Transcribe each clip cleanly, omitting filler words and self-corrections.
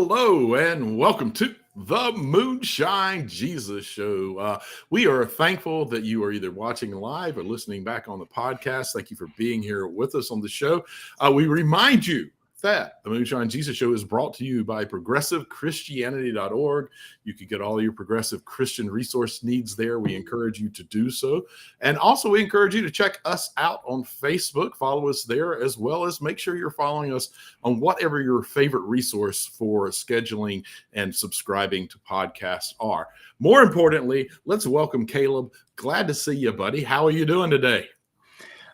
Hello and welcome to the Moonshine Jesus Show. We are thankful that you are either watching live or listening back on the podcast. Thank you for being here with us on the show. We remind you that the Moonshine Jesus Show is brought to you by progressivechristianity.org. You can get all your progressive Christian resource needs there. We encourage you to do so. And also we encourage you to check us out on Facebook. Follow us there, as well as make sure you're following us on whatever your favorite resource for scheduling and subscribing to podcasts are. More importantly, let's welcome Caleb. Glad to see you, buddy. How are you doing today?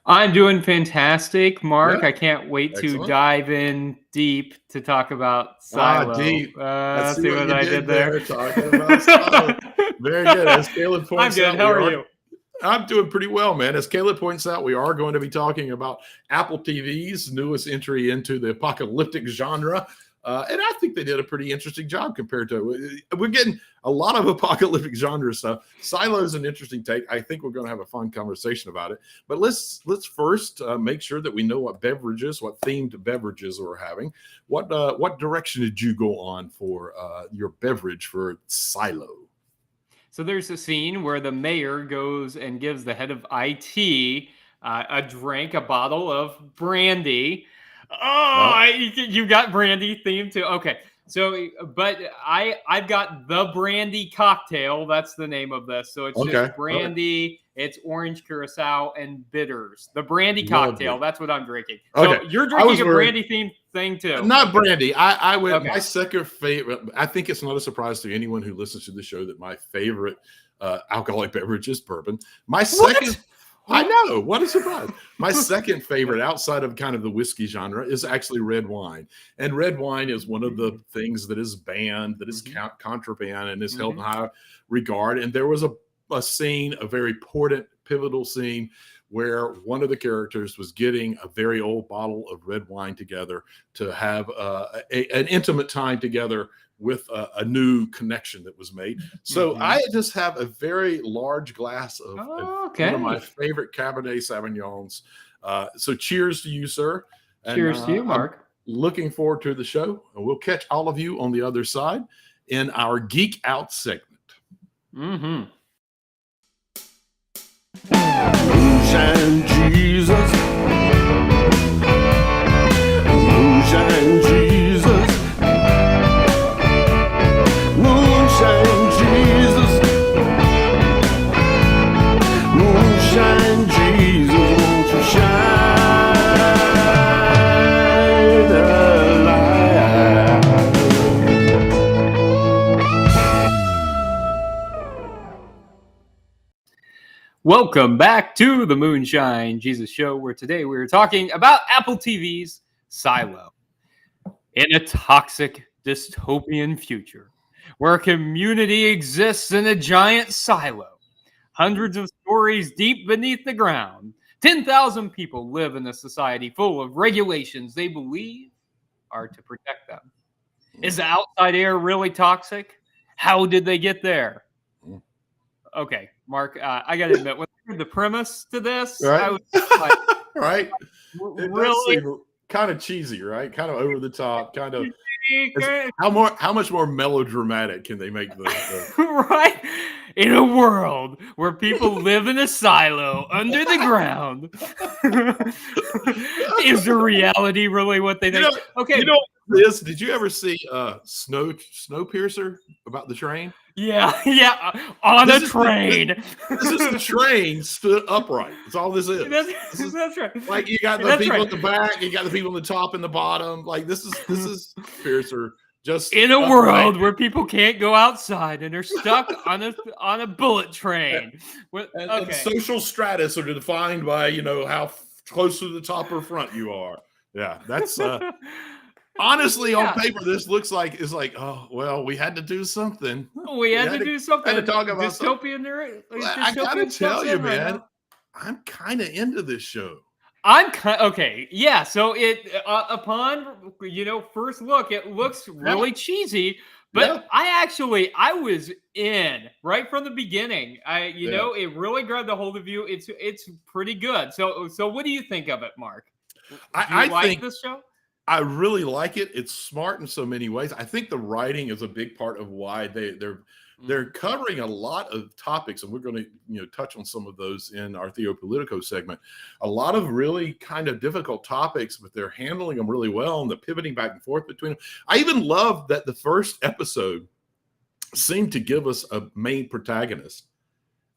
I'm doing fantastic, Mark. Yeah. I can't wait Excellent. to dive in deep to talk about Silo. Deep. Let's See what I did there. Talking about Silo. Very good. As Caleb points out, I'm good. How are you? I'm doing pretty well, man. As Caleb points out, we are going to be talking about Apple TV's newest entry into the apocalyptic genre. And I think they did a pretty interesting job compared to we're getting a lot of apocalyptic genre stuff. Silo is an interesting take. I think we're going to have a fun conversation about it. But let's first make sure that we know what themed beverages we're having. What direction did you go on for your beverage for Silo? So there's a scene where the mayor goes and gives the head of IT a bottle of brandy. You got brandy theme too. Okay. So, but I've got the brandy cocktail. That's the name of this. So it's just brandy. It's orange curacao and bitters. The brandy cocktail. That's what I'm drinking. So you're drinking a brandy themed thing too. Not brandy. I would. Okay. My second favorite. I think it's not a surprise to anyone who listens to the show that my favorite alcoholic beverage is bourbon. My second. I know. What a surprise. My second favorite outside of kind of the whiskey genre is actually red wine. And red wine is one of the things that is banned, that is contraband, and is held in high regard. And there was a scene, a very important, pivotal scene, where one of the characters was getting a very old bottle of red wine together to have an intimate time together with a new connection that was made. So I just have a very large glass of one of my favorite Cabernet Sauvignons. So cheers to you, sir. Cheers to you, Mark. I'm looking forward to the show. And we'll catch all of you on the other side in our Geek Out segment. Moonshine Jesus. Moonshine Jesus. Moonshine Jesus. Moonshine Jesus, won't you shine a light? Welcome back to the Moonshine Jesus Show, where today we're talking about Apple TV's Silo. In a toxic dystopian future where community exists in a giant silo, hundreds of stories deep beneath the ground, 10,000 people live in a society full of regulations they believe are to protect them. Is the outside air really toxic? How did they get there? Okay, Mark, I got to admit, when I heard the premise to this, I was like, right? Really? Kind of cheesy, right? Kind of over the top, kind of. How much more melodramatic can they make the right? In a world where people live in a silo under the ground, is the reality really what they think? Did you ever see Snowpiercer about the train? Yeah, on a train. This is the train stood upright. That's all this is. That's right. Like you got the people at the back, you got the people on the top and the bottom. Like this is Piercer just in a world where people can't go outside and are stuck on a bullet train. And social stratus are defined by how close to the top or front you are. Yeah, that's honestly, on paper, this looks like oh well, we had to do something. We had to do something. Had to talk about dystopian. I gotta tell you, man, I'm kind of into this show. Okay. Yeah. So upon first look, it looks really cheesy. But I was in right from the beginning. It really grabbed a hold of you. It's pretty good. So what do you think of it, Mark? I think this show? I really like it. It's smart in so many ways. I think the writing is a big part of why they're covering a lot of topics, and we're going to touch on some of those in our Theopolitico segment. A lot of really kind of difficult topics, but they're handling them really well, and the pivoting back and forth between them. I even love that the first episode seemed to give us a main protagonist,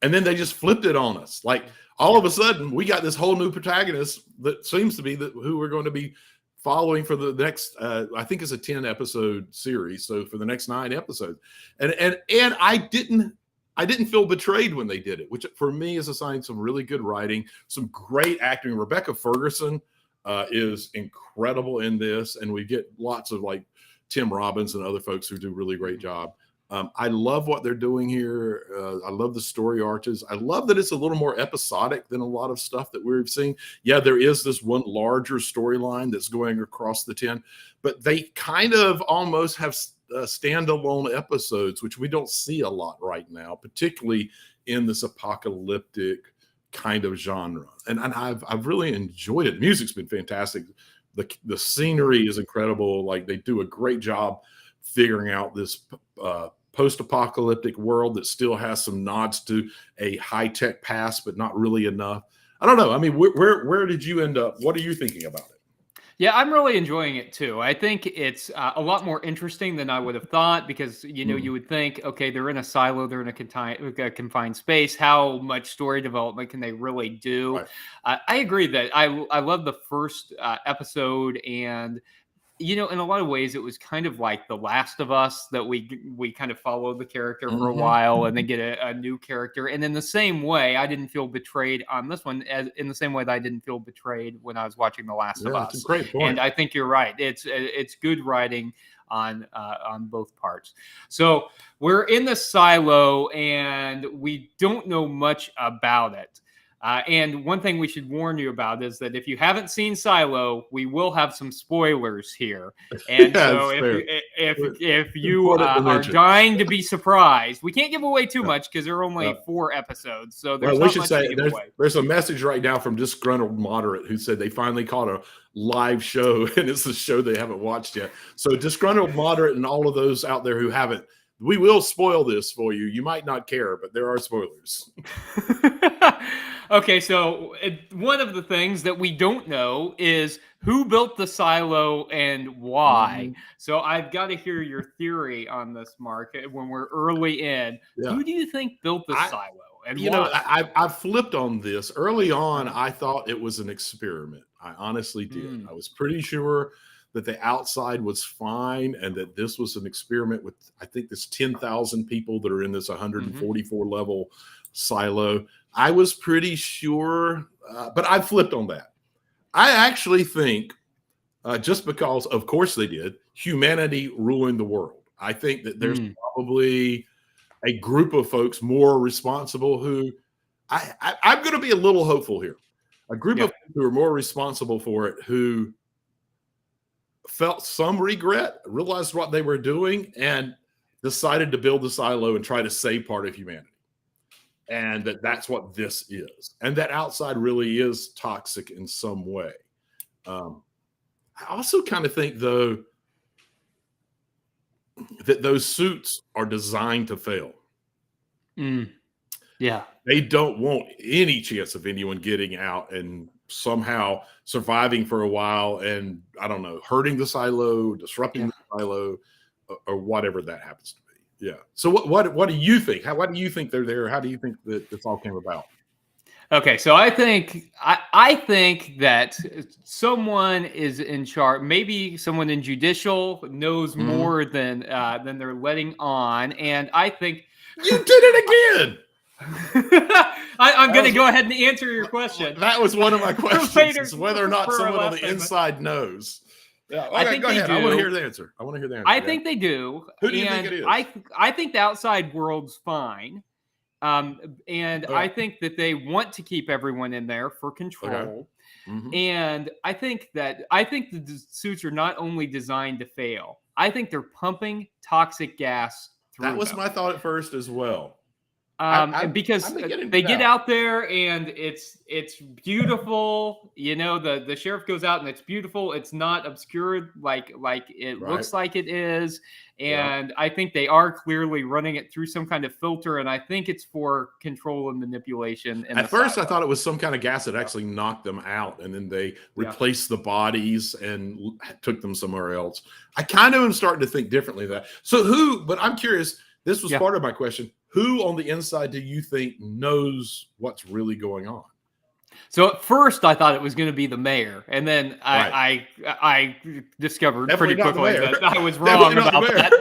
and then they just flipped it on us. Like all of a sudden, we got this whole new protagonist that seems to be who we're going to be following for the next, I think it's a 10 episode series. So for the next 9 episodes, and I didn't feel betrayed when they did it, which for me is a sign of some really good writing, some great acting. Rebecca Ferguson is incredible in this, and we get lots of like Tim Robbins and other folks who do a really great job. I love what they're doing here. I love the story arches. I love that it's a little more episodic than a lot of stuff that we've seen. Yeah, there is this one larger storyline that's going across the 10, but they kind of almost have standalone episodes, which we don't see a lot right now, particularly in this apocalyptic kind of genre. And I've really enjoyed it. Music's been fantastic. The scenery is incredible. Like they do a great job figuring out this post-apocalyptic world that still has some nods to a high-tech past, but not really enough. I don't know. I mean, where did you end up? What are you thinking about it? Yeah, I'm really enjoying it too. I think it's a lot more interesting than I would have thought because, you would think, okay, they're in a silo, they're in a confined space. How much story development can they really do? Right. I agree that I love the first episode, and in a lot of ways, it was kind of like The Last of Us, that we kind of followed the character for a while and then get a new character. And in the same way, I didn't feel betrayed on this one, as in the same way that I didn't feel betrayed when I was watching The Last of Us. That's a great point. And I think you're right. It's good writing on both parts. So we're in the silo, and we don't know much about it. And one thing we should warn you about is that if you haven't seen Silo, we will have some spoilers here. And so if you are dying to be surprised, we can't give away too much because there are only 4 episodes. So there's not much to give away. There's a message right now from Disgruntled Moderate who said they finally caught a live show, and it's a show they haven't watched yet. So Disgruntled Moderate and all of those out there who haven't, we will spoil this for you. You might not care, but there are spoilers. Okay, so one of the things that we don't know is who built the silo and why. So I've got to hear your theory on this, Mark. When we're early in, who do you think built the silo? And why? I flipped on this. Early on, I thought it was an experiment. I honestly did. I was pretty sure that the outside was fine and that this was an experiment with, I think, this 10,000 people that are in this 144 level silo. I was pretty sure, but I flipped on that. I actually think, just because, of course they did, humanity ruined the world. I think that there's probably a group of folks more responsible who, I'm going to be a little hopeful here. A group of people who are more responsible for it, who felt some regret, realized what they were doing, and decided to build the silo and try to save part of humanity. And that's what this is. And that outside really is toxic in some way. I also kind of think, though, that those suits are designed to fail. Yeah. They don't want any chance of anyone getting out and somehow surviving for a while and, I don't know, hurting the silo, disrupting the silo, or whatever that happens to be. Yeah. So what do you think? Why do you think they're there? How do you think that this all came about? Okay, so I think that someone is in charge. Maybe someone in judicial knows more than they're letting on, and I think you did it again. I'm going to go ahead and answer your question. That was one of my questions: is whether or not someone on the inside knows. Yeah, okay, I think go ahead. I want to hear the answer. I think they do. Who do you think it is? I think the outside world's fine. I think that they want to keep everyone in there for control. Okay. And I think the suits are not only designed to fail. I think they're pumping toxic gas through That was them. my thought at first as well. Because they get out there and it's beautiful. The sheriff goes out and it's beautiful. It's not obscured like it looks like it is. And I think they are clearly running it through some kind of filter. And I think it's for control and manipulation. At first, I thought it was some kind of gas that actually knocked them out. And then they replaced the bodies and took them somewhere else. I kind of am starting to think differently of that. So but I'm curious, this was part of my question. Who on the inside do you think knows what's really going on? So at first I thought it was going to be the mayor, and then I discovered pretty quickly that I was wrong about that.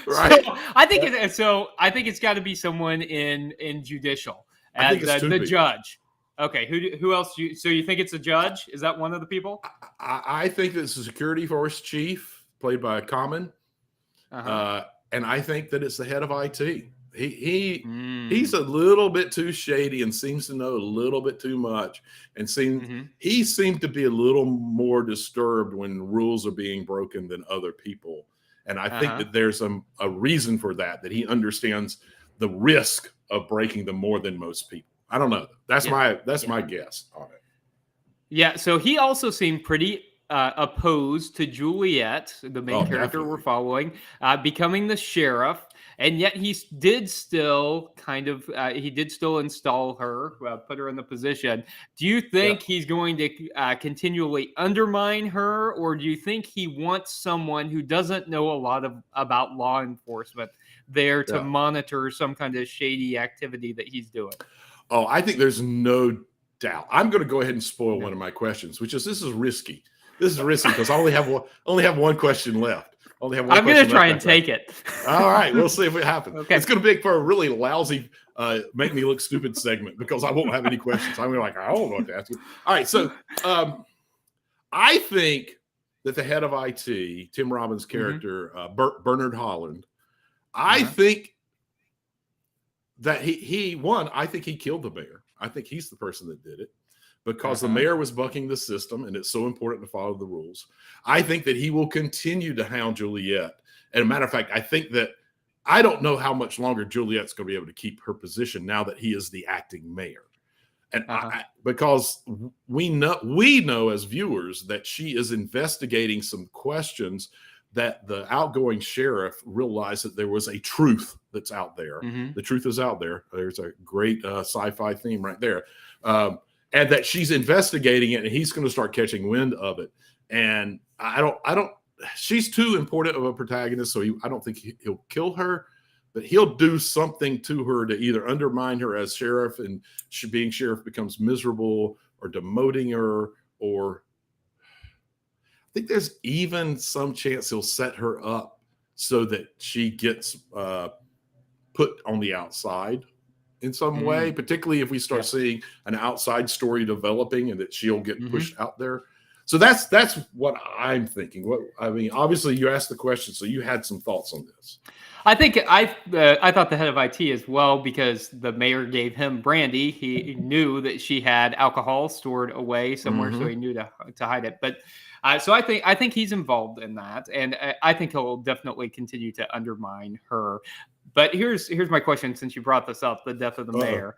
Right. So I think it's got to be someone in judicial, I think it's the judge. Okay, who else? So you think it's a judge? Is that one of the people? I think it's a security force chief played by Common, and I think that it's the head of IT. He's a little bit too shady and seems to know a little bit too much, and he seemed to be a little more disturbed when rules are being broken than other people. And I think that there's a reason for that he understands the risk of breaking them more than most people. I don't know. That's my guess on it. Yeah. So he also seemed pretty opposed to Juliet, the main character we're following, becoming the sheriff. And yet he did still install her, put her in the position. Do you think he's going to continually undermine her, or do you think he wants someone who doesn't know a lot about law enforcement there to monitor some kind of shady activity that he's doing? Oh, I think there's no doubt. I'm going to go ahead and spoil one of my questions, which is this is risky. This is risky because I only have one question left. I'm going to try and take it. All right. We'll see if it happens. Okay. It's going to be for a really lousy, make me look stupid segment because I won't have any questions. I'm like, I don't know what to ask you. All right. So I think that the head of IT, Tim Robbins' character, Bernard Holland, I think that I think he killed the mayor. I think he's the person that did it. Because the mayor was bucking the system, and it's so important to follow the rules. I think that he will continue to hound Juliet. And a matter of fact, I don't know how much longer Juliet's going to be able to keep her position now that he is the acting mayor. And because we know as viewers that she is investigating some questions that the outgoing sheriff realized that there was a truth that's out there. The truth is out there. There's a great sci-fi theme right there. And that she's investigating it, and he's going to start catching wind of it. And she's too important of a protagonist, so I don't think he'll kill her, but he'll do something to her to either undermine her as sheriff, and being sheriff becomes miserable, or demoting her, or I think there's even some chance he'll set her up so that she gets put on the outside in some way, particularly if we start seeing an outside story developing and that she'll get pushed out there. So that's what I'm thinking. Obviously you asked the question, so you had some thoughts on this. I think I thought the head of IT as well, because the mayor gave him brandy. He knew that she had alcohol stored away somewhere, so he knew to hide it. But so I think he's involved in that, and I think he'll definitely continue to undermine her. But here's my question, since you brought this up, the death of the mayor.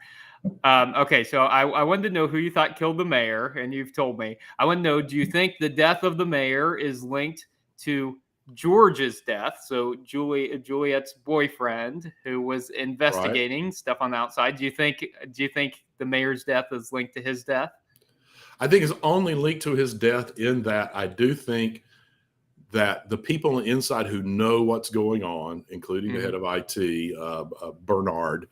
Okay, so I wanted to know who you thought killed the mayor, and you've told me. I want to know, do you think the death of the mayor is linked to George's death? So Juliet's boyfriend, who was investigating stuff on the outside. Do you think the mayor's death is linked to his death? I think it's only linked to his death in that I do think that the people on the inside who know what's going on, including the head of IT, Bernard,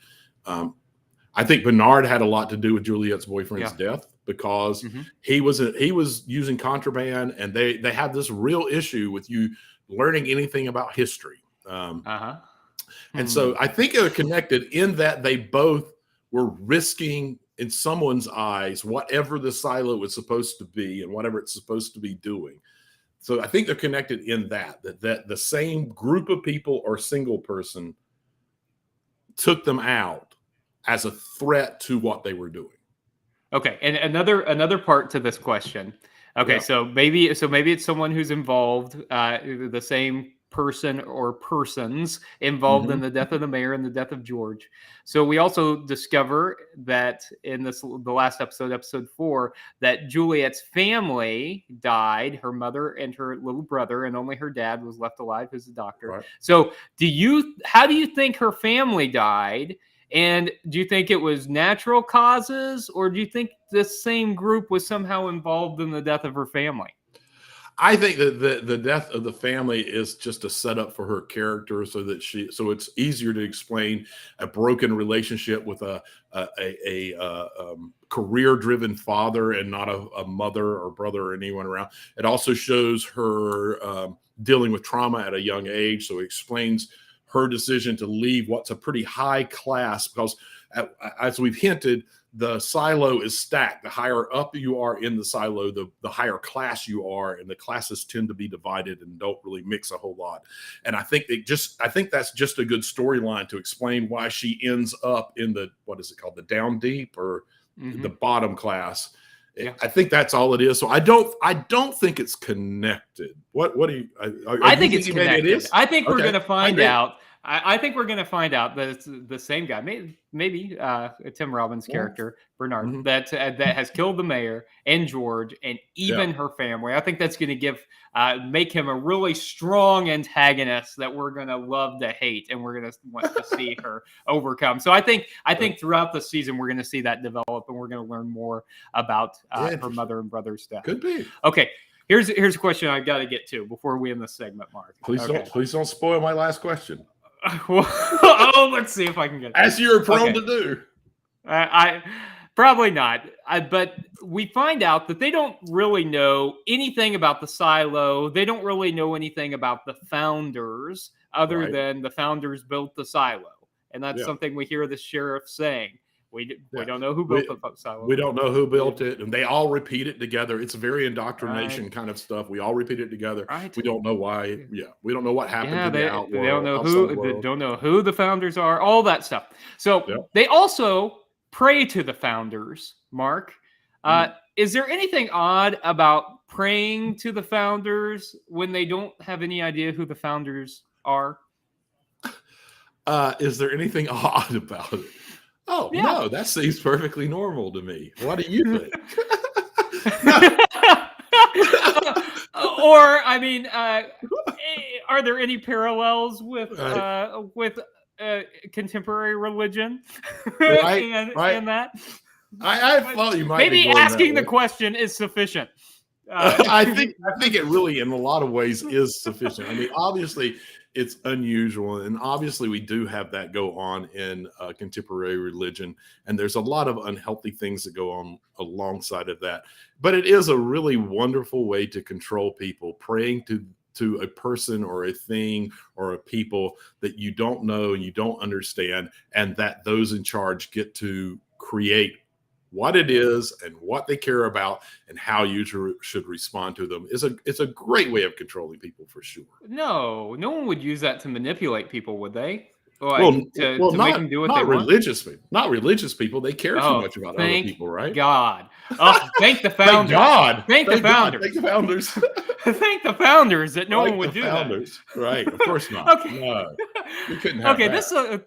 I think Bernard had a lot to do with Juliet's boyfriend's death, because he was using contraband, and they had this real issue with you learning anything about history. And so I think they're connected in that they both were risking, in someone's eyes, whatever the silo was supposed to be and whatever it's supposed to be doing. So I think they're connected in that the same group of people or single person took them out as a threat to what they were doing. Okay, and another part to this question. Okay, so maybe it's someone who's involved, the same person or persons involved in the death of the mayor and the death of George. So we also discover that in the last episode, episode 4, that Juliet's family died, her mother and her little brother, and only her dad was left alive, who's a doctor. Right. So how do you think her family died? And do you think it was natural causes, or do you think this same group was somehow involved in the death of her family? I think that the death of the family is just a setup for her character, so it's easier to explain a broken relationship with a career-driven father and not a mother or brother or anyone around. It also shows her dealing with trauma at a young age, so it explains her decision to leave what's a pretty high class, because as we've hinted, the silo is stacked. The higher up you are in the silo, the higher class you are, and the classes tend to be divided and don't really mix a whole lot. And I think that's just a good storyline to explain why she ends up in the, what is it called, the down deep or the bottom class. Yeah. I think that's all it is. So I don't think it's connected. What do you? I think it's connected. It is? I think we're going to find out. I think we're going to find out that it's the same guy, maybe Tim Robbins' character, Bernard, that has killed the mayor and George and even her family. I think that's going to make him a really strong antagonist that we're going to love to hate, and we're going to want to see her overcome. So I think throughout the season we're going to see that develop, and we're going to learn more about her mother and brother's death. Could be. Okay. Here's a question I've got to get to before we end this segment, Mark. Please don't spoil my last question. Let's see if I can get it. As you're prone to do. I probably not. But we find out that they don't really know anything about the silo. They don't really know anything about the founders, other than the founders built the silo, and that's something we hear the sheriff saying. We don't know who built the silo. We don't know who built it, and they all repeat it together. It's very indoctrination kind of stuff. We all repeat it together. Right. We don't know why. Yeah, we don't know what happened to the outworld. They don't know who. They don't know who the founders are. All that stuff. So they also pray to the founders. Mark, is there anything odd about praying to the founders when they don't have any idea who the founders are? Is there anything odd about it? Oh, no, that seems perfectly normal to me. What do you think? Or, I mean, are there any parallels with contemporary religion and that? I thought you might maybe asking the question is sufficient. I think it really, in a lot of ways, is sufficient. I mean, obviously, it's unusual, and obviously, we do have that go on in contemporary religion, and there's a lot of unhealthy things that go on alongside of that. But it is a really wonderful way to control people, praying to a person or a thing or a people that you don't know and you don't understand, and that those in charge get to create what it is and what they care about and how you should respond to them. It's a great way of controlling people, for sure. No one would use that to manipulate people, would they? To make them do what they religious want? Not religious people. They care too much about other people, right? God. Oh, thank the founders. Thank God. Thank the founders. Thank the founders. Thank the founders that no one would do founders. That. Right. Of course not. Okay. No. We couldn't have that.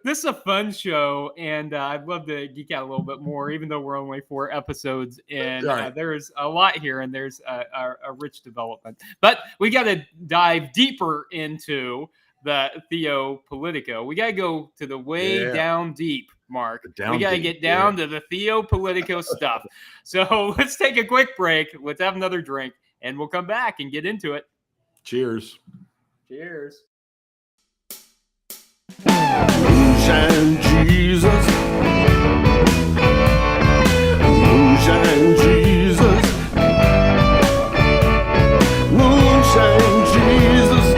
This is a fun show, and I'd love to geek out a little bit more, even though we're only 4 episodes in. There's a lot here, and there's a rich development. But we got to dive deeper into the Theopolitico. We got to go to the way down deep, Mark. We got to get down to the Theopolitico stuff. So let's take a quick break. Let's have another drink, and we'll come back and get into it. Cheers. Cheers. Moonshine Jesus. Moonshine Jesus. Moonshine Jesus.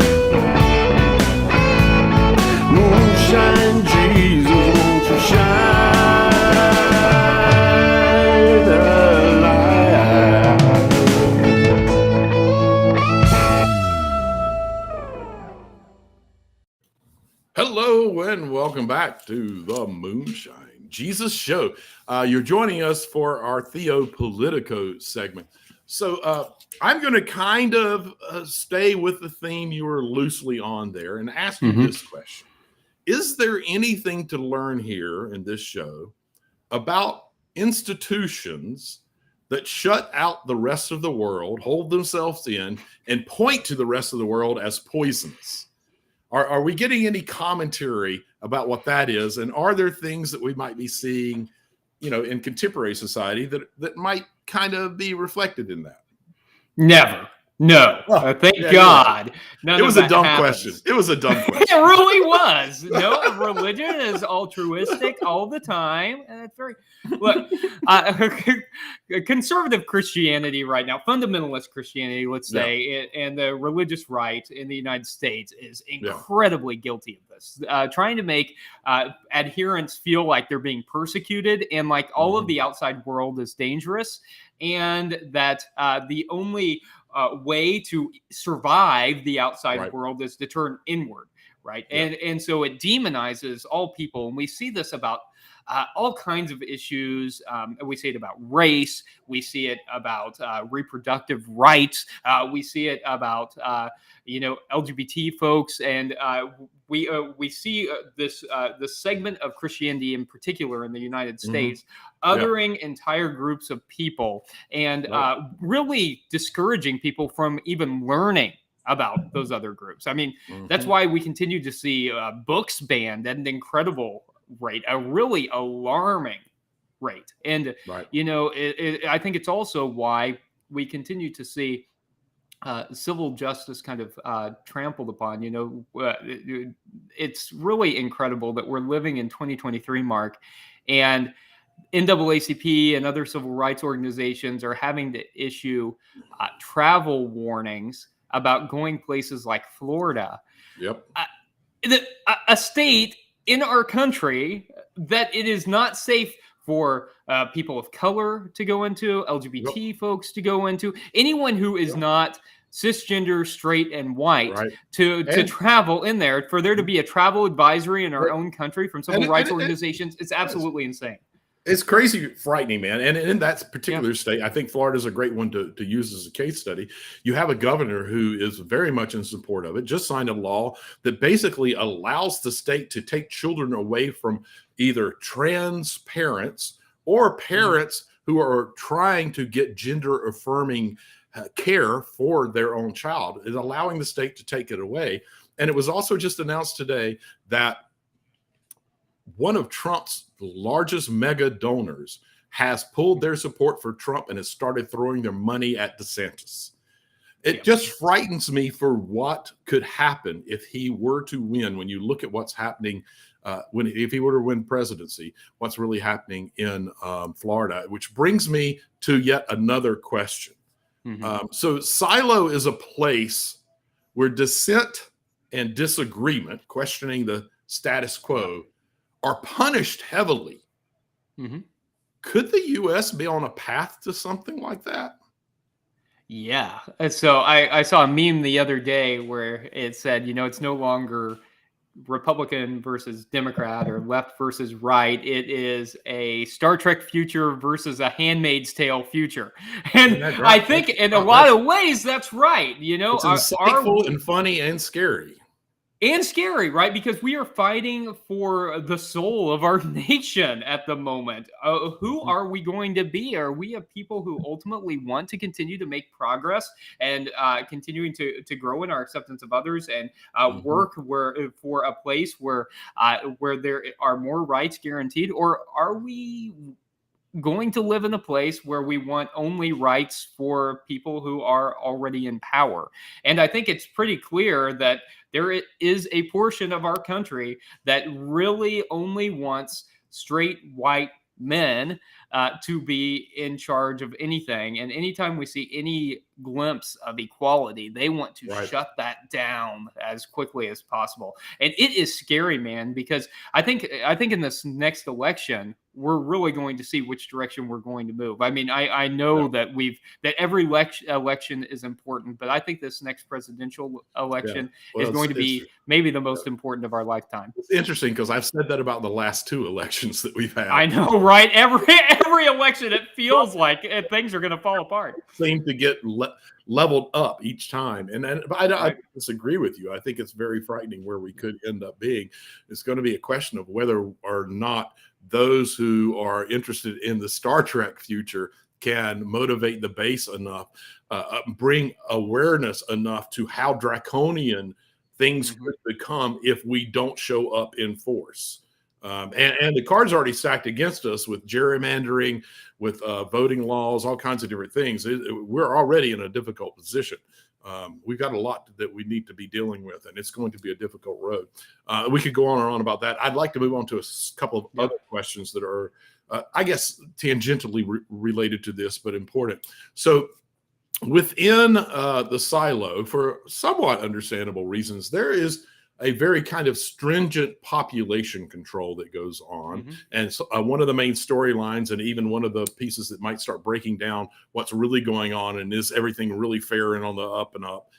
Moonshine Jesus, won't you shine a light? Hello and welcome back to the Moonshine Jesus Show. You're joining us for our Theopolitico segment. So I'm going to kind of stay with the theme you were loosely on there and ask you this question. Is there anything to learn here in this show about institutions that shut out the rest of the world, hold themselves in, and point to the rest of the world as poisonous? Are we getting any commentary about what that is? And are there things that we might be seeing, in contemporary society that might kind of be reflected in that? Never. No. Thank God. It was a dumb question. It was a dumb question. It really was. No, religion is altruistic all the time. And it's very, look, conservative Christianity right now, fundamentalist Christianity, let's say, and the religious right in the United States is incredibly guilty of this. Trying to make adherents feel like they're being persecuted and like all of the outside world is dangerous, and that the only way to survive the outside world is to turn inward, right? And so it demonizes all people, and we see this about all kinds of issues. We see it about race. We see it about reproductive rights. We see it about LGBT folks, and we see this segment of Christianity in particular in the United States othering entire groups of people and really discouraging people from even learning about those other groups. I mean, that's why we continue to see books banned at an incredible rate, a really alarming rate. And, I think it's also why we continue to see civil justice kind of trampled upon. It's really incredible that we're living in 2023, Mark, and NAACP and other civil rights organizations are having to issue travel warnings about going places like Florida. A state in our country that it is not safe for people of color to go into, LGBT folks to go into, anyone who is not cisgender, straight, and white to travel in there, for there to be a travel advisory in our own country from civil rights organizations. It's absolutely insane. It's crazy frightening, man. And in that particular state, I think Florida is a great one to use as a case study. You have a governor who is very much in support of it, just signed a law that basically allows the state to take children away from either trans parents or parents who are trying to get gender affirming care for their own child, is allowing the state to take it away. And it was also just announced today that one of Trump's largest mega donors has pulled their support for Trump and has started throwing their money at DeSantis. It just frightens me for what could happen if he were to win. When you look at what's happening, if he were to win presidency, what's really happening in Florida, which brings me to yet another question. So Silo is a place where dissent and disagreement, questioning the status quo, are punished heavily. Could the U.S. be on a path to something like that? Yeah. So I saw a meme the other day where it said, it's no longer Republican versus Democrat or left versus right. It is a Star Trek future versus a Handmaid's Tale future. And I think in a lot of ways, that's right. It's insightful and funny and scary. And scary, right? Because we are fighting for the soul of our nation at the moment. Who are we going to be? Are we a people who ultimately want to continue to make progress and continuing to grow in our acceptance of others and work for a place where there are more rights guaranteed? Or are we going to live in a place where we want only rights for people who are already in power? And I think it's pretty clear that there is a portion of our country that really only wants straight white men to be in charge of anything. And anytime we see any glimpse of equality, they want to shut that down as quickly as possible. And it is scary, man, because I think in this next election, we're really going to see which direction we're going to move. I mean, I know that every election is important, but I think this next presidential election is going to be maybe the most important of our lifetime. It's interesting because I've said that about the last 2 elections that we've had. I know, right? Every election, it feels like things are going to fall apart. Seem to get leveled up each time, and I disagree with you. I think it's very frightening where we could end up being. It's going to be a question of whether or not those who are interested in the Star Trek future can motivate the base enough, bring awareness enough to how draconian things could become if we don't show up in force. And the cards are already stacked against us with gerrymandering, with voting laws, all kinds of different things. We're already in a difficult position. We've got a lot that we need to be dealing with, and it's going to be a difficult road. We could go on and on about that. I'd like to move on to a couple of other questions that are, I guess, tangentially related to this, but important. So within the silo, for somewhat understandable reasons, there is a very kind of stringent population control that goes on. And so, one of the main storylines, and even one of the pieces that might start breaking down what's really going on and is everything really fair and on the up and up,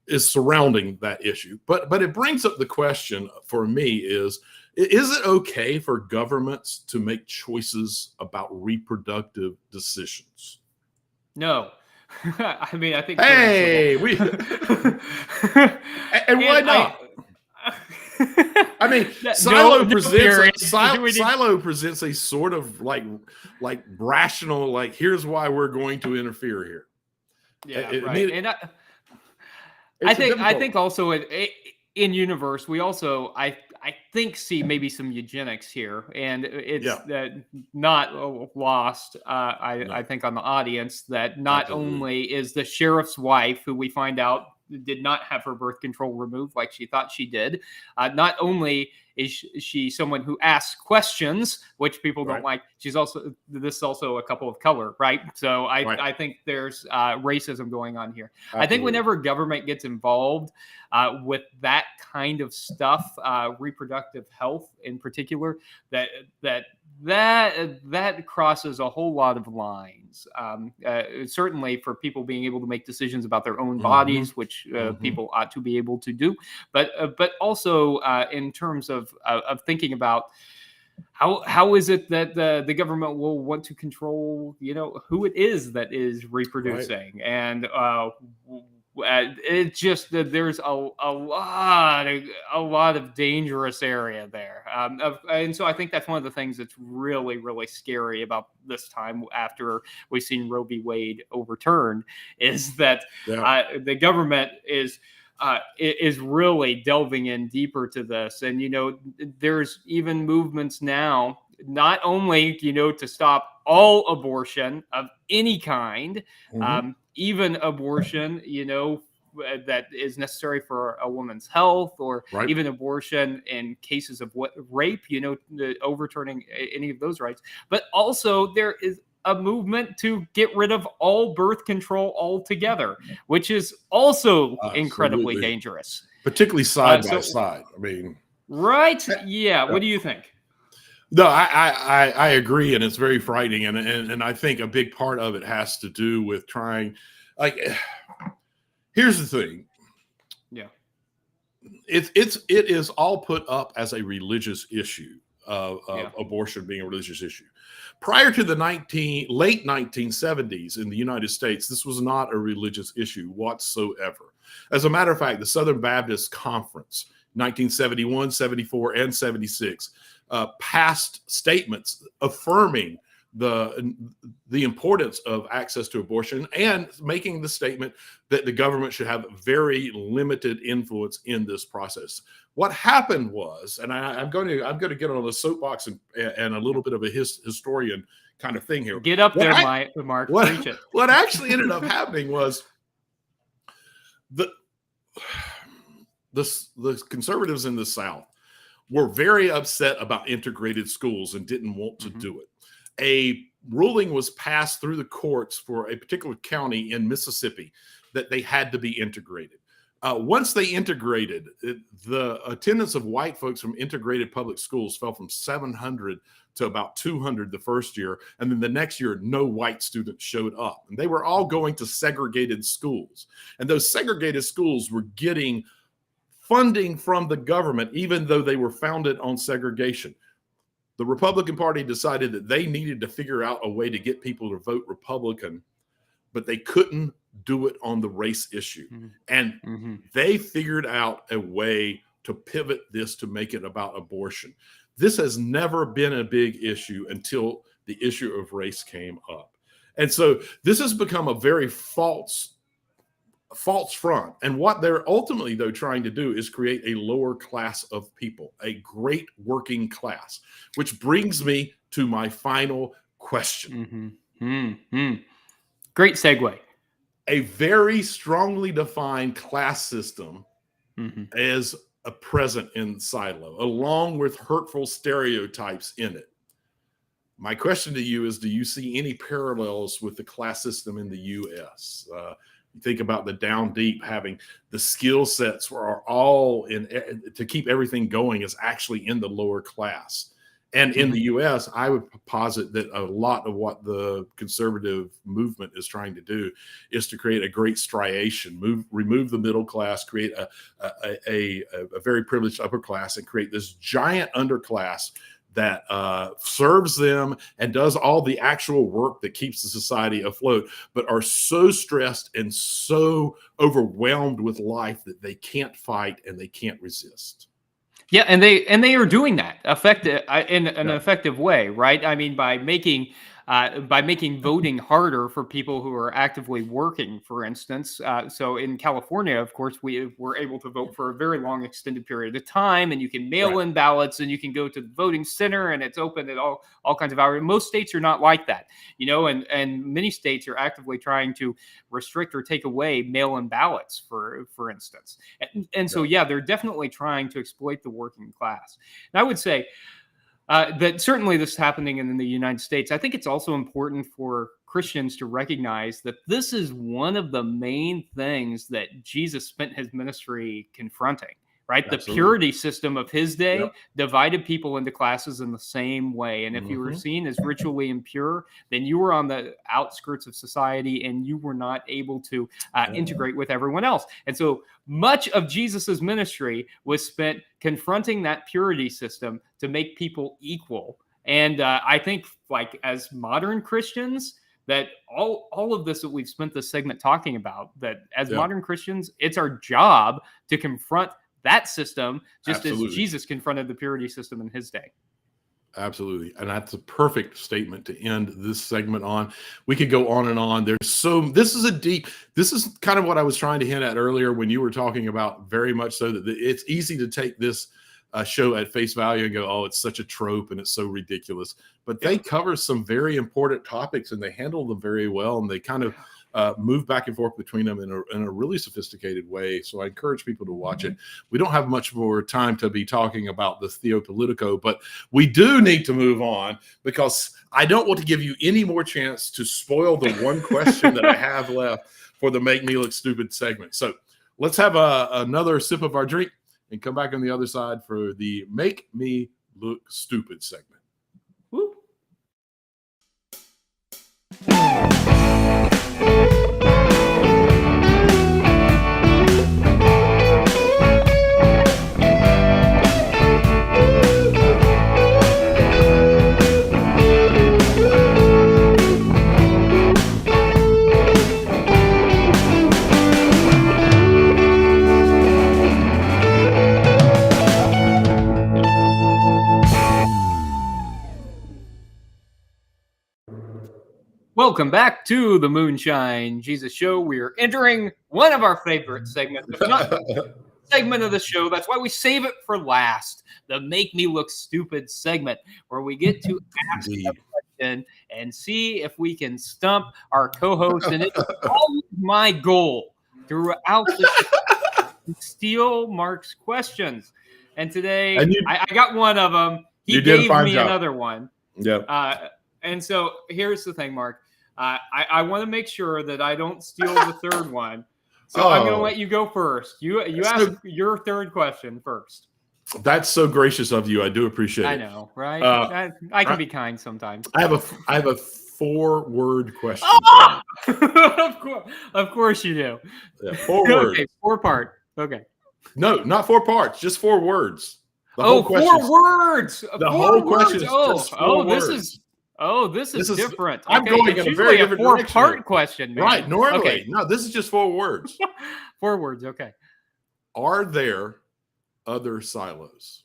is surrounding that issue. But it brings up the question for me is it okay for governments to make choices about reproductive decisions? No. I mean, I think. Hey, and why not? I mean, Silo presents a sort of like rational, like, here's why we're going to interfere here. Yeah, right. And I think also in universe, we also I think see maybe some eugenics here, and it's not lost. I think on the audience that not only is the sheriff's wife, who we find out did not have her birth control removed like she thought she did, not only is she someone who asks questions, which people don't like, this is also a couple of color, right? So I think there's racism going on here. Absolutely. I think whenever government gets involved with that kind of stuff, reproductive health in particular, that crosses a whole lot of lines. Certainly for people being able to make decisions about their own bodies, which people ought to be able to do, but also in terms of thinking about how is it that the government will want to control, who it is that is reproducing, and it's just that there's a lot of dangerous area there, and so I think that's one of the things that's really, really scary about this time after we've seen Roe v. Wade overturned, is that the government is really delving in deeper to this, and there's even movements now, not only to stop all abortion of any kind. Even abortion, that is necessary for a woman's health, or even abortion in cases of rape, overturning any of those rights. But also there is a movement to get rid of all birth control altogether, which is also incredibly dangerous. Particularly side by side. I mean, right? Yeah. What do you think? No, I agree, and it's very frightening, and I think a big part of it has to do with trying. Like, here's the thing. Yeah, it is all put up as a religious issue of abortion being a religious issue. Prior to the late 1970s in the United States, this was not a religious issue whatsoever. As a matter of fact, the Southern Baptist Conference, 1971, 74, and 76. Passed statements affirming the importance of access to abortion, and making the statement that the government should have very limited influence in this process. What happened was, and I'm going to get on the soapbox and a little bit of a historian kind of thing here. Get up there, Mark. Preach it. What actually ended up happening was the conservatives in the South were very upset about integrated schools and didn't want to do it. A ruling was passed through the courts for a particular county in Mississippi that they had to be integrated. Once they integrated, the attendance of white folks from integrated public schools fell from 700 to about 200 the first year. And then the next year, no white students showed up. And they were all going to segregated schools. And those segregated schools were getting funding from the government, even though they were founded on segregation. The Republican Party decided that they needed to figure out a way to get people to vote Republican, but they couldn't do it on the race issue. And they figured out a way to pivot this to make it about abortion. This has never been a big issue until the issue of race came up. And so this has become a very false front. And what they're ultimately, though, trying to do is create a lower class of people, a great working class, which brings me to my final question. Great segue. A very strongly defined class system is a present in Silo, along with hurtful stereotypes in it. My question to you is, do you see any parallels with the class system in the U.S.? You think about the Down Deep having the skill sets are all in to keep everything going is actually in the lower class. And in the U.S., I would posit that a lot of what the conservative movement is trying to do is to create a great striation, remove the middle class, create a very privileged upper class, and create this giant underclass that serves them and does all the actual work that keeps the society afloat, but are so stressed and so overwhelmed with life that they can't fight and they can't resist. Yeah, and they are doing that effective in an effective way, right? I mean, by making voting harder for people who are actively working, for instance. So in California, of course, we were able to vote for a very long extended period of time, and you can mail in ballots, and you can go to the voting center, and it's open at all kinds of hours. Most states are not like that, and many states are actively trying to restrict or take away mail-in ballots, for instance. And so, they're definitely trying to exploit the working class. And I would say, that certainly this is happening in the United States. I think it's also important for Christians to recognize that this is one of the main things that Jesus spent his ministry confronting, right? Absolutely. The purity system of his day divided people into classes in the same way. And if you were seen as ritually impure, then you were on the outskirts of society and you were not able to integrate with everyone else. And so much of Jesus's ministry was spent confronting that purity system to make people equal. And I think, like, as modern Christians, that all of this that we've spent this segment talking about, that as modern Christians, it's our job to confront that system, just as Jesus confronted the purity system in his day. Absolutely. And that's a perfect statement to end this segment on. We could go on and on. This is kind of what I was trying to hint at earlier when you were talking about, very much so that it's easy to take this show at face value and go, oh, it's such a trope and it's so ridiculous. But they cover some very important topics and they handle them very well. And they kind of move back and forth between them in a really sophisticated way. So I encourage people to watch it. We don't have much more time to be talking about the Theopolitico, but we do need to move on because I don't want to give you any more chance to spoil the one question that I have left for the Make Me Look Stupid segment. So let's have another sip of our drink and come back on the other side for the Make Me Look Stupid segment. Woo. Welcome back to the Moonshine Jesus Show. We are entering one of our favorite segments, if not segment of the show. That's why we save it for last, the Make Me Look Stupid segment, where we get to ask a question and see if we can stump our co-host. And it's always my goal throughout the show to steal Mark's questions. And today, I got one of them. He gave me another one. Yeah. And so here's the thing, Mark. I want to make sure that I don't steal the third one. So I'm going to let you go first. You ask your third question first. That's so gracious of you. I do appreciate it. I know, right? I can be kind sometimes. I have a 4-word question. Oh! of course you do. Yeah, 4 words. Okay, 4-part. Okay. No, not 4 parts, just 4 words. The whole 4 words. The whole question is just 4 words. This is different. I'm going in a very different direction. 4-part question, man. Right, normally. Okay. No, this is just 4 words. 4 words, okay. Are there other silos?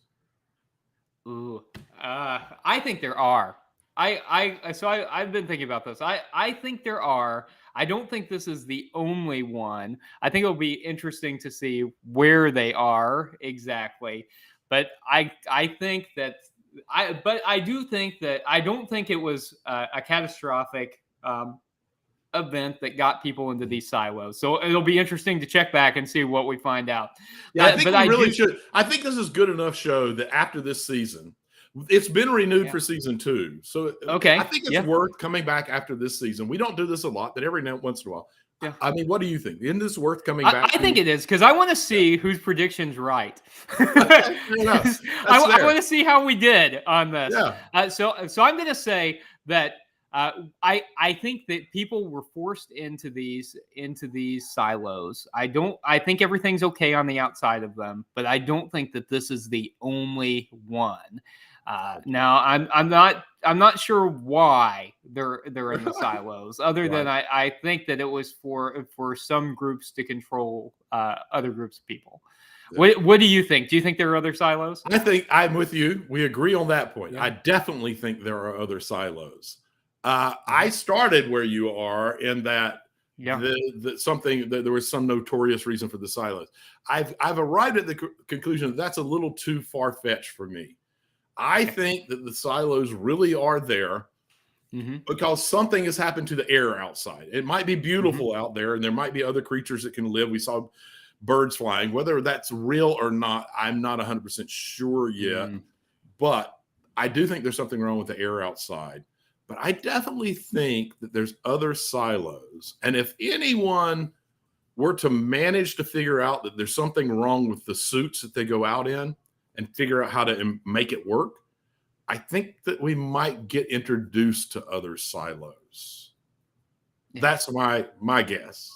Ooh, I think there are. I've been thinking about this. I think there are. I don't think this is the only one. I think it'll be interesting to see where they are exactly. But I think that I do think that I don't think it was a catastrophic event that got people into these silos. So it'll be interesting to check back and see what we find out. Yeah, I think we really should. I think this is good enough show that after this season, it's been renewed for season 2. So I think it's worth coming back after this season. We don't do this a lot, but every now once in a while. Yeah. I mean, what do you think? Isn't this worth coming back? I think it is, because I want to see whose prediction's right. I want to see how we did on this. Yeah. So I'm going to say that I think that people were forced into these silos. I think everything's okay on the outside of them, but I don't think that this is the only one. Now I'm not sure why they're in the silos, other than I think that it was for some groups to control other groups of people. Yeah. What do you think? Do you think there are other silos? I think I'm with you. We agree on that point. Yeah. I definitely think there are other silos. I started where you are in that there was some notorious reason for the silos. I've arrived at the conclusion that's a little too far-fetched for me. I think that the silos really are there because something has happened to the air outside. It might be beautiful out there, and there might be other creatures that can live. We saw birds flying. Whether that's real or not, I'm not 100% sure yet. But I do think there's something wrong with the air outside. But I definitely think that there's other silos. And if anyone were to manage to figure out that there's something wrong with the suits that they go out in and figure out how to make it work, I think that we might get introduced to other silos. Yeah. That's my guess.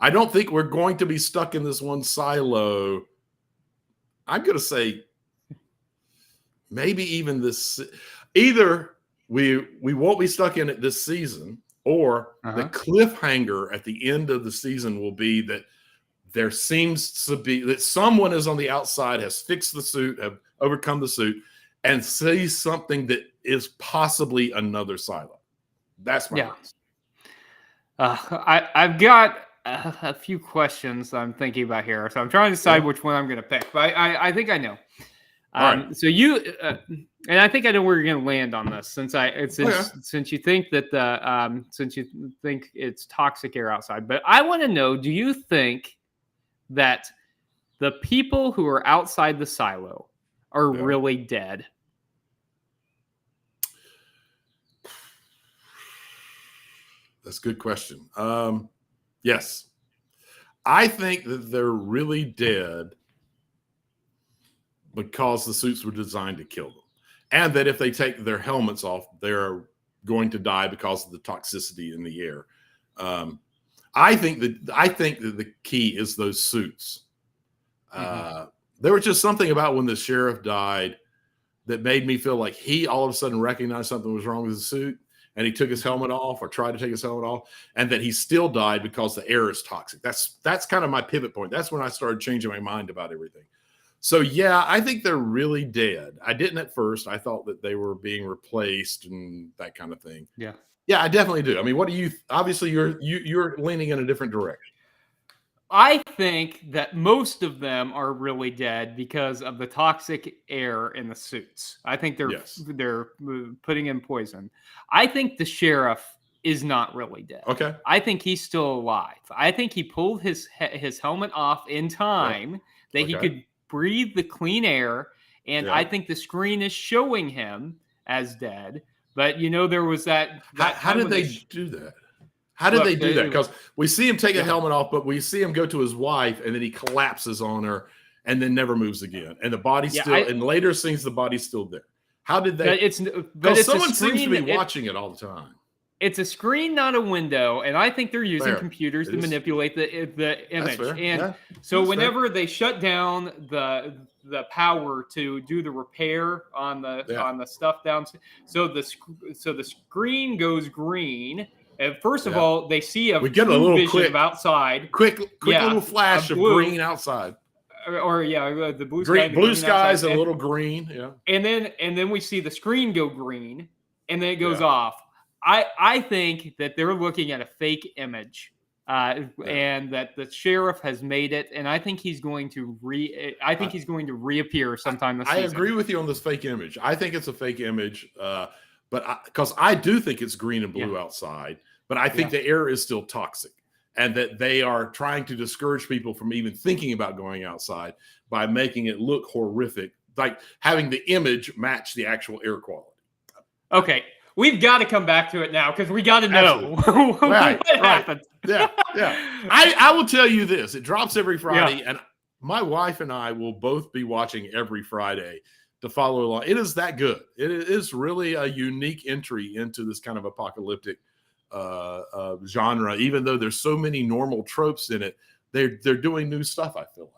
I don't think we're going to be stuck in this one silo. I'm going to say maybe even this, either we won't be stuck in it this season, or the cliffhanger at the end of the season will be that there seems to be that someone is on the outside, has fixed the suit, have overcome the suit, and sees something that is possibly another silo. That's my guess. I've got a few questions I'm thinking about here, so I'm trying to decide which one I'm going to pick. But I think I know. So you and I think I know where you're going to land on this, since you think that since you think it's toxic air outside. But I want to know: do you think that the people who are outside the silo are really dead? That's a good question. Yes, I think that they're really dead because the suits were designed to kill them, and that if they take their helmets off, they're going to die because of the toxicity in the air. I think that the key is those suits. There was just something about when the sheriff died that made me feel like he all of a sudden recognized something was wrong with the suit, and he took his helmet off, or tried to take his helmet off, and that he still died because the air is toxic. That's kind of my pivot point. That's when I started changing my mind about everything. So yeah, I think they're really dead. I didn't at first. I thought that they were being replaced and that kind of thing. Yeah, I definitely do. I mean, what do you? Obviously, you're leaning in a different direction. I think that most of them are really dead because of the toxic air in the suits. I think they're putting in poison. I think the sheriff is not really dead. Okay. I think he's still alive. I think he pulled his helmet off in time that he could breathe the clean air, and I think the screen is showing him as dead. But there was that. How did they do that? How did they do that? Because we see him take a helmet off, but we see him go to his wife, and then he collapses on her, and then never moves again. And the body's in later scenes, the body's still there. How did they? Because someone seems to be watching it all the time. It's a screen, not a window, and I think they're using computers to manipulate the image. And so whenever they shut down the power to do the repair on the stuff down, so the screen goes green. And first of all, they see we get a little quick of outside, quick little flash of green outside. Or the blue skies and a little green, and then we see the screen go green, and then it goes off. I think that they're looking at a fake image, and that the sheriff has made it, and I think he's going to he's going to reappear sometime this season. I agree with you on this fake image. I think it's a fake image, but because I do think it's green and blue outside, but I think the air is still toxic. And that they are trying to discourage people from even thinking about going outside by making it look horrific, like having the image match the actual air quality. Okay, we've got to come back to it now because we got to know what happened. Yeah. I will tell you this: it drops every Friday, and my wife and I will both be watching every Friday to follow along. It is that good. It is really a unique entry into this kind of apocalyptic genre. Even though there's so many normal tropes in it, they're doing new stuff, I feel like.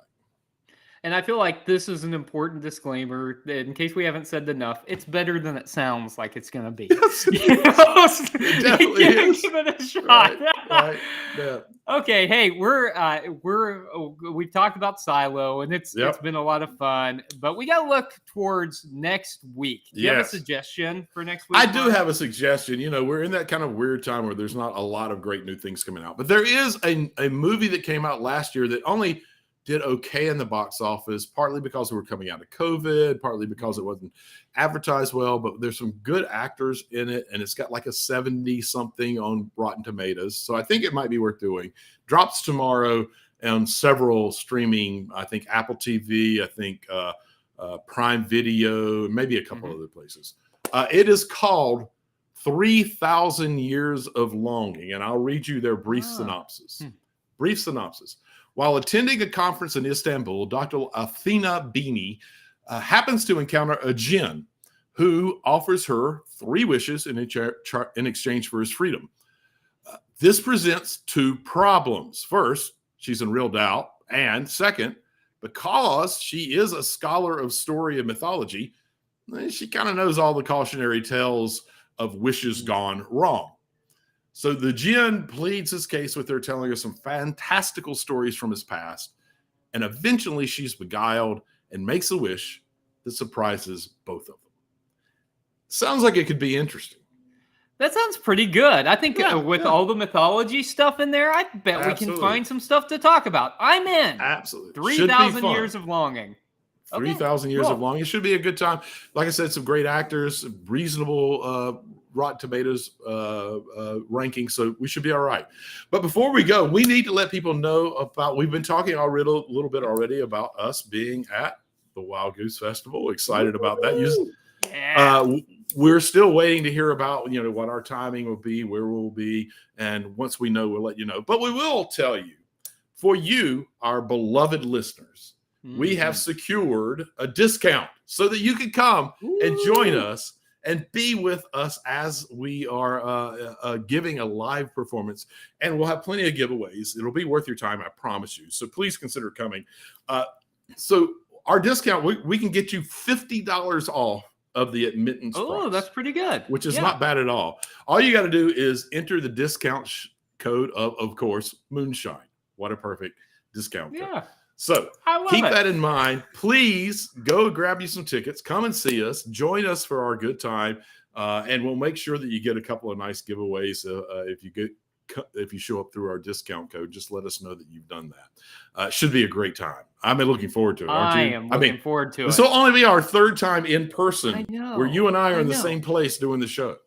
And I feel like this is an important disclaimer that in case we haven't said enough, it's better than it sounds like it's going to be. Yes, it definitely is. Give it a shot. Right. Yeah. Okay, hey, we've talked about Silo, and it's been a lot of fun, but we got to look towards next week. Do you have a suggestion for next week? I do have a suggestion. We're in that kind of weird time where there's not a lot of great new things coming out, but there is a movie that came out last year that only did okay in the box office, partly because we were coming out of COVID, partly because it wasn't advertised well, but there's some good actors in it, and it's got like a 70-something on Rotten Tomatoes, so I think it might be worth doing. Drops tomorrow on several streaming, I think Apple TV, I think Prime Video, maybe a couple other places. It is called 3,000 Years of Longing, and I'll read you their brief synopsis. Brief synopsis. While attending a conference in Istanbul, Dr. Athena Bini happens to encounter a jinn who offers her 3 wishes in exchange for his freedom. This presents 2 problems. First, she's in real doubt. And second, because she is a scholar of story and mythology, she kind of knows all the cautionary tales of wishes gone wrong. So the jinn pleads his case with her, telling her some fantastical stories from his past. And eventually she's beguiled and makes a wish that surprises both of them. Sounds like it could be interesting. That sounds pretty good. I think with all the mythology stuff in there, I bet we can find some stuff to talk about. I'm in. Absolutely. 3,000 Years of Longing. 3,000 Years of Longing. It should be a good time. Like I said, some great actors, reasonable Rotten Tomatoes ranking, so we should be all right. But before we go, we need to let people know about, we've been talking a little bit already about us being at the Wild Goose Festival. Excited about that. We're still waiting to hear about what our timing will be, where we'll be, and once we know, we'll let you know. But we will tell you, for you, our beloved listeners, we have secured a discount so that you can come and join us and be with us as we are giving a live performance. And we'll have plenty of giveaways. It'll be worth your time, I promise you. So please consider coming. So our discount, we can get you $50 off of the admittance price. Oh, that's pretty good. Which is not bad at all. All you got to do is enter the discount code of course, Moonshine. What a perfect discount code. So keep that in mind. Please go grab you some tickets. Come and see us. Join us for our good time. And we'll make sure that you get a couple of nice giveaways if you show up through our discount code. Just let us know that you've done that. It should be a great time. I'm looking forward to it. Aren't you? I am looking forward to it. This will only be our 3rd time in person where you and I are in the same place doing the show.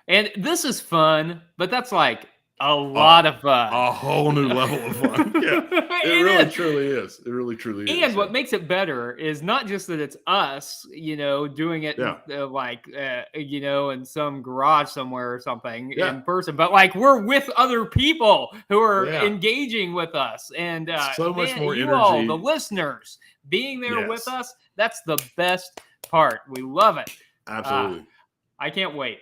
And this is fun, but that's like a lot of fun. A whole new level of fun. Yeah, it really truly is. It really truly is. And what makes it better is not just that it's us, doing it in some garage somewhere or something in person, but like we're with other people who are engaging with us, and so much more you energy. all, the listeners, being there with us. That's the best part. We love it. Absolutely. I can't wait.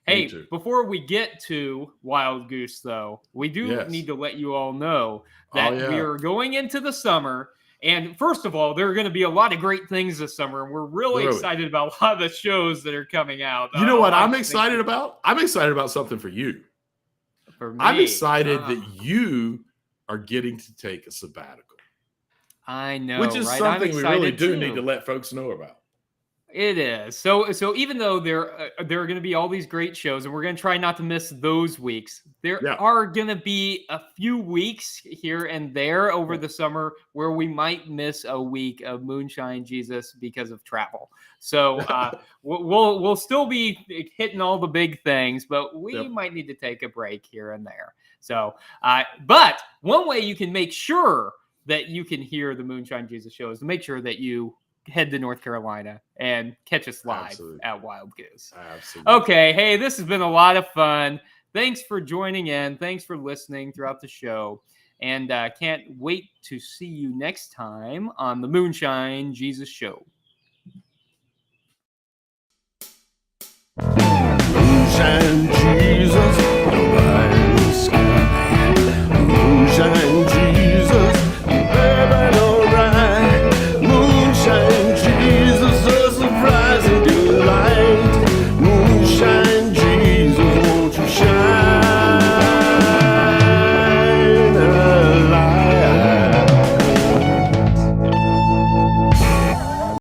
Hey, before we get to Wild Goose, though, we do need to let you all know that we are going into the summer. And first of all, there are going to be a lot of great things this summer. And we're really excited about a lot of the shows that are coming out. You know what I'm excited about? I'm excited about something for you. For me, I'm excited that you are getting to take a sabbatical. I know, which is something we really do need to let folks know about. It is. So even though there are going to be all these great shows, and we're going to try not to miss those weeks, there are going to be a few weeks here and there over the summer where we might miss a week of Moonshine Jesus because of travel. So we'll still be hitting all the big things, but we might need to take a break here and there. So, but one way you can make sure that you can hear the Moonshine Jesus show is to make sure that you head to North Carolina and catch us live at Wild Goose. Absolutely. Okay. Hey, this has been a lot of fun. Thanks for joining in. Thanks for listening throughout the show. And can't wait to see you next time on the Moonshine Jesus Show. Moonshine Jesus, the rising sky. Moonshine